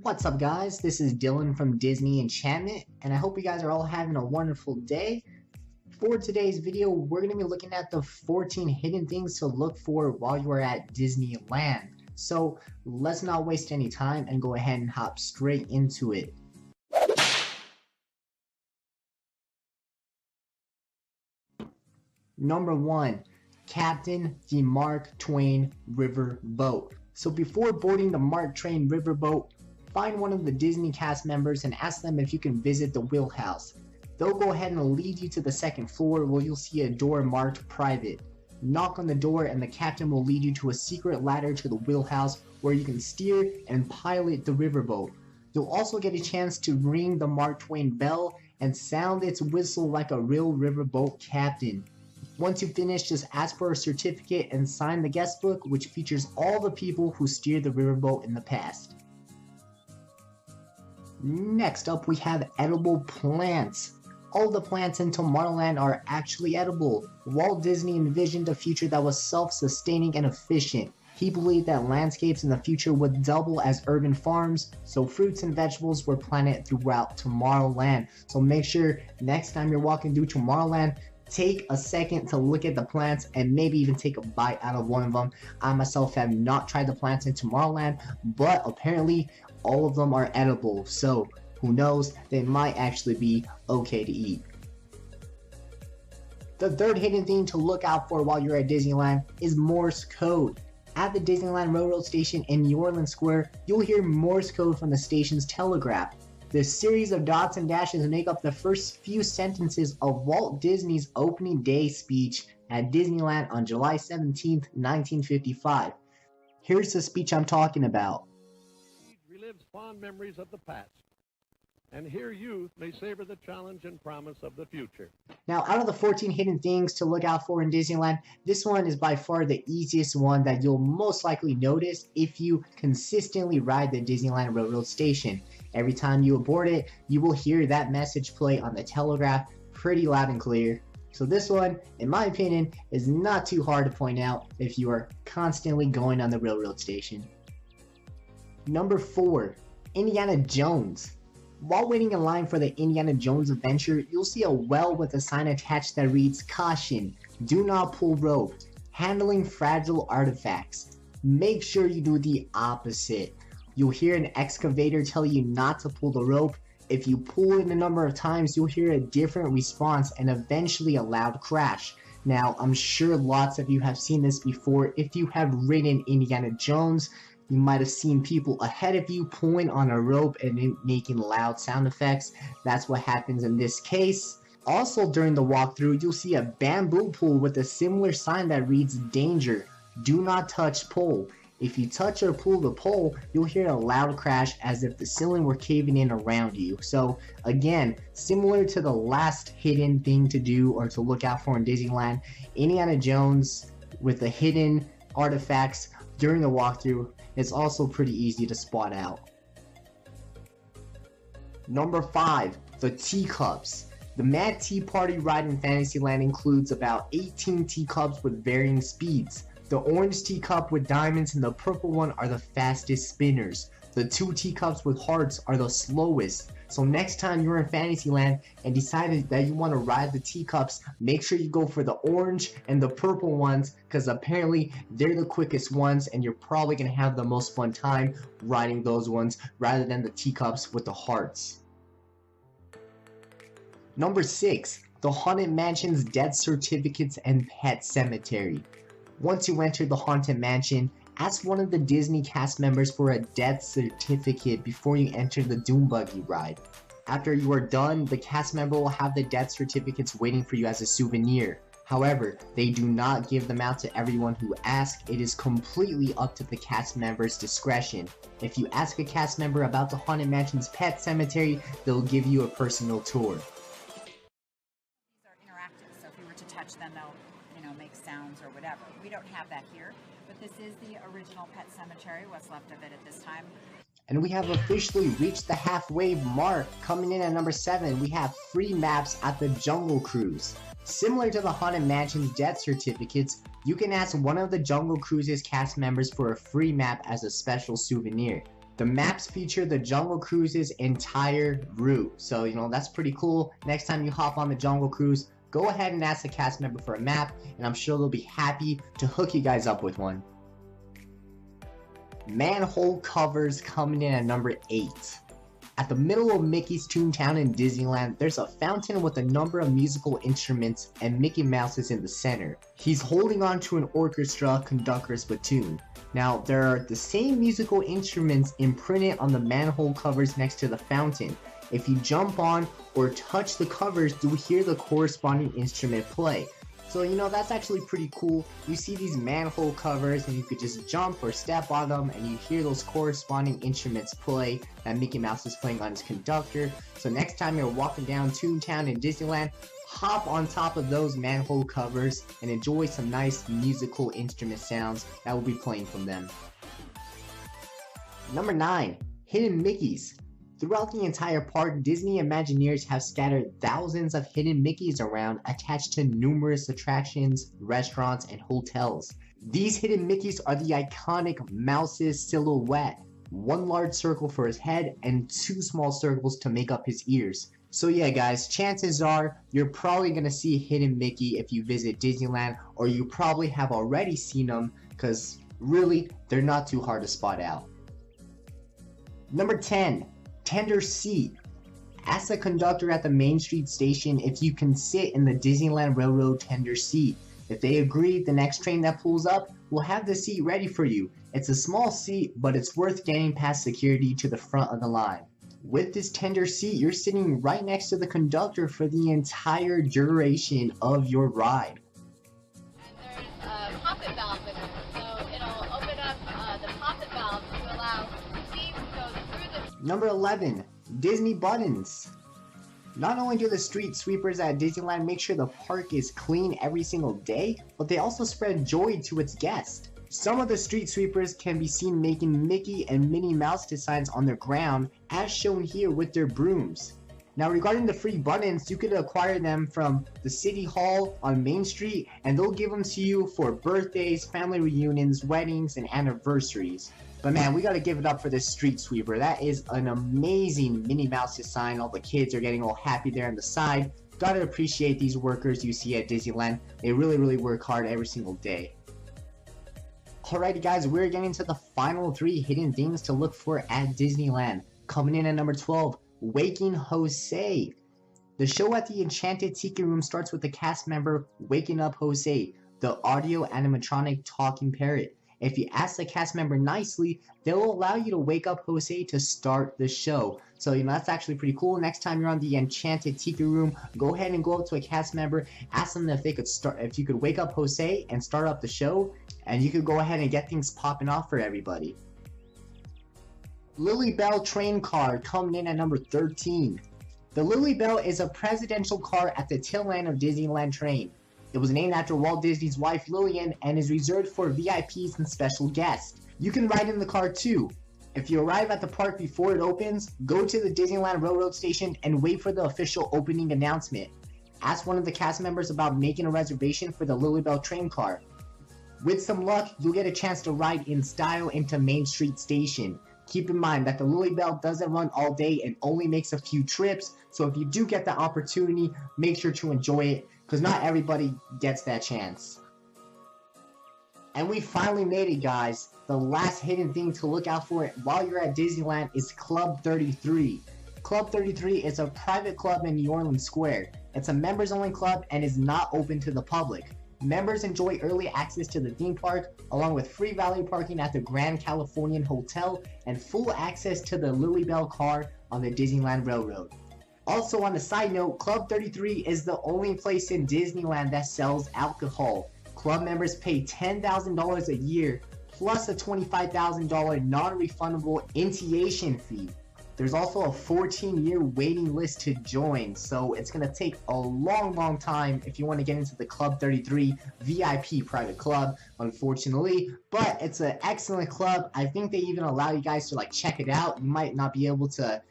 What's up guys, this is Dylan from Disney Enchantment, and I hope you guys are all having a wonderful day. For today's video, we're going to be looking at the 14 hidden things to look for while you are at Disneyland. So let's not waste any time and go ahead and hop straight into it. Number 1. Captain the Mark Twain River Boat. So before boarding the Mark Twain River Boat, find one of the Disney cast members and ask them if you can visit the wheelhouse. They'll go ahead and lead you to the second floor where you'll see a door marked private. Knock on the door and the captain will lead you to a secret ladder to the wheelhouse where you can steer and pilot the riverboat. You'll also get a chance to ring the Mark Twain bell and sound its whistle like a real riverboat captain. Once you finish, just ask for a certificate and sign the guest book, which features all the people who steered the riverboat in the past. Next up, we have edible plants. All the plants in Tomorrowland are actually edible. Walt Disney envisioned a future that was self-sustaining and efficient. He believed that landscapes in the future would double as urban farms, so fruits and vegetables were planted throughout Tomorrowland. So make sure next time you're walking through Tomorrowland, take a second to look at the plants and maybe even take a bite out of one of them. I myself have not tried the plants in Tomorrowland, but apparently all of them are edible, so who knows, they might actually be okay to eat. The third hidden thing to look out for while you're at Disneyland is Morse Code. At the Disneyland Railroad Station in New Orleans Square, you'll hear Morse Code from the station's Telegraph. This series of dots and dashes make up the first few sentences of Walt Disney's opening day speech at Disneyland on July 17, 1955. Here's the speech I'm talking about. Relives fond memories of the past, and here youth may savor the challenge and promise of the future. Now, out of the 14 hidden things to look out for in Disneyland, this one is by far the easiest one that you'll most likely notice if you consistently ride the Disneyland Railroad Station. Every time you board it, you will hear that message play on the Telegraph pretty loud and clear. So this one, in my opinion, is not too hard to point out if you are constantly going on the railroad station. Number 4. Indiana Jones. While waiting in line for the Indiana Jones adventure, you'll see a well with a sign attached that reads, "Caution, do not pull rope, handling fragile artifacts." Make sure you do the opposite. You'll hear an excavator tell you not to pull the rope. If you pull it a number of times, you'll hear a different response and eventually a loud crash. Now, I'm sure lots of you have seen this before. If you have ridden Indiana Jones, you might have seen people ahead of you pulling on a rope and making loud sound effects. That's what happens in this case. Also during the walkthrough, you'll see a bamboo pole with a similar sign that reads, "Danger, do not touch pole." If you touch or pull the pole, you'll hear a loud crash as if the ceiling were caving in around you. So again, similar to the last hidden thing to do or to look out for in Disneyland, Indiana Jones with the hidden artifacts during the walkthrough, it's also pretty easy to spot out. Number 5. The teacups. The Mad Tea Party ride in Fantasyland includes about 18 teacups with varying speeds. The orange teacup with diamonds and the purple one are the fastest spinners. The 2 teacups with hearts are the slowest. So next time you're in Fantasyland and decide that you want to ride the teacups, make sure you go for the orange and the purple ones, because apparently they're the quickest ones and you're probably going to have the most fun time riding those ones rather than the teacups with the hearts. Number 6. The Haunted Mansion's Death Certificates and Pet Cemetery. Once you enter the Haunted Mansion, ask one of the Disney cast members for a death certificate before you enter the Doom Buggy ride. After you are done, the cast member will have the death certificates waiting for you as a souvenir. However, they do not give them out to everyone who asks. It is completely up to the cast member's discretion. If you ask a cast member about the Haunted Mansion's pet cemetery, they'll give you a personal tour. These are interactive, so if you were to touch them, they'll make sounds or whatever. We don't have that here, but this is the original pet cemetery, what's left of it at this time. And we have officially reached the halfway mark. Coming in at number 7, we have free maps at the Jungle Cruise. Similar to the Haunted Mansion's death certificates, you can ask one of the Jungle Cruise's cast members for a free map as a special souvenir. The maps feature the Jungle Cruise's entire route, so that's pretty cool. Next time you hop on the Jungle Cruise, go ahead and ask the cast member for a map, and I'm sure they'll be happy to hook you guys up with one. Manhole Covers coming in at number 8. At the middle of Mickey's Toontown in Disneyland, there's a fountain with a number of musical instruments, and Mickey Mouse is in the center. He's holding on to an orchestra conductor's spittoon. Now, there are the same musical instruments imprinted on the manhole covers next to the fountain. If you jump on or touch the covers, you'll hear the corresponding instrument play. So that's actually pretty cool. You see these manhole covers and you could just jump or step on them and you hear those corresponding instruments play that Mickey Mouse is playing on his conductor. So next time you're walking down Toontown in Disneyland, hop on top of those manhole covers and enjoy some nice musical instrument sounds that will be playing from them. Number 9. Hidden Mickeys. Throughout the entire park, Disney Imagineers have scattered thousands of hidden Mickeys around, attached to numerous attractions, restaurants, and hotels. These hidden Mickeys are the iconic Mouse's silhouette, one large circle for his head and 2 small circles to make up his ears. So yeah guys, chances are you're probably going to see a hidden Mickey if you visit Disneyland, or you probably have already seen them because really, they're not too hard to spot out. Number 10. Tender seat. Ask the conductor at the Main Street station if you can sit in the Disneyland Railroad tender seat. If they agree, the next train that pulls up will have the seat ready for you. It's a small seat, but it's worth getting past security to the front of the line. With this tender seat, you're sitting right next to the conductor for the entire duration of your ride. And there's a poppet valve in it, so it'll open up the poppet valve to allow steam to go through the... Number 11. Disney buttons. Not only do the street sweepers at Disneyland make sure the park is clean every single day, but they also spread joy to its guests. Some of the street sweepers can be seen making Mickey and Minnie Mouse designs on their ground, as shown here with their brooms. Now regarding the free buttons, you could acquire them from the City Hall on Main Street, and they'll give them to you for birthdays, family reunions, weddings, and anniversaries. But man, we gotta give it up for this street sweeper. That is an amazing Minnie Mouse design. All the kids are getting all happy there on the side. Gotta appreciate these workers you see at Disneyland. They really work hard every single day. Alrighty guys, we're getting to the final 3 hidden things to look for at Disneyland. Coming in at number 12, Waking Jose. The show at the Enchanted Tiki Room starts with the cast member waking up Jose, the audio animatronic talking parrot. If you ask the cast member nicely, they'll allow you to wake up Jose to start the show. So that's actually pretty cool. Next time you're on the Enchanted Tiki Room, go ahead and go up to a cast member, ask them if you could wake up Jose and start up the show, and you could go ahead and get things popping off for everybody. Lilly Belle train car coming in at number 13. The Lilly Belle is a presidential car at the tail end of Disneyland train. It was named after Walt Disney's wife Lillian and is reserved for VIPs and special guests. You can ride in the car too. If you arrive at the park before it opens, go to the Disneyland Railroad station and wait for the official opening announcement. Ask one of the cast members about making a reservation for the Lilly Belle train car. With some luck, you'll get a chance to ride in style into Main Street Station. Keep in mind that the Lilly Belle doesn't run all day and only makes a few trips, so if you do get the opportunity, make sure to enjoy it, because not everybody gets that chance. And we finally made it, guys. The last hidden thing to look out for while you're at Disneyland is Club 33. Club 33 is a private club in New Orleans Square. It's a members-only club and is not open to the public. Members enjoy early access to the theme park, along with free valet parking at the Grand Californian Hotel and full access to the Lilly Belle car on the Disneyland Railroad. Also on a side note, Club 33 is the only place in Disneyland that sells alcohol. Club members pay $10,000 a year, plus a $25,000 non-refundable initiation fee. There's also a 14-year waiting list to join, so it's going to take a long time if you want to get into the Club 33 VIP private club, unfortunately. But it's an excellent club. I think they even allow you guys to check it out. You might not be able to,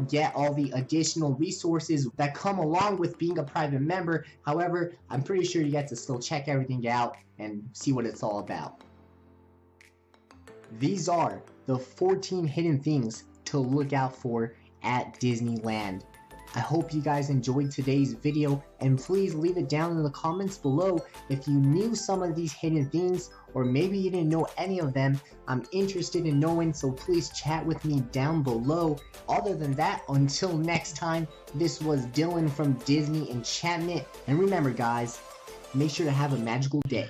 get all the additional resources that come along with being a private member. However, I'm pretty sure you get to still check everything out and see what it's all about. These are the 14 hidden things to look out for at Disneyland. I hope you guys enjoyed today's video, and please leave it down in the comments below if you knew some of these hidden things, or maybe you didn't know any of them. I'm interested in knowing, so please chat with me down below. Other than that, until next time, this was Dylan from Disney Enchantment, and remember guys, make sure to have a magical day.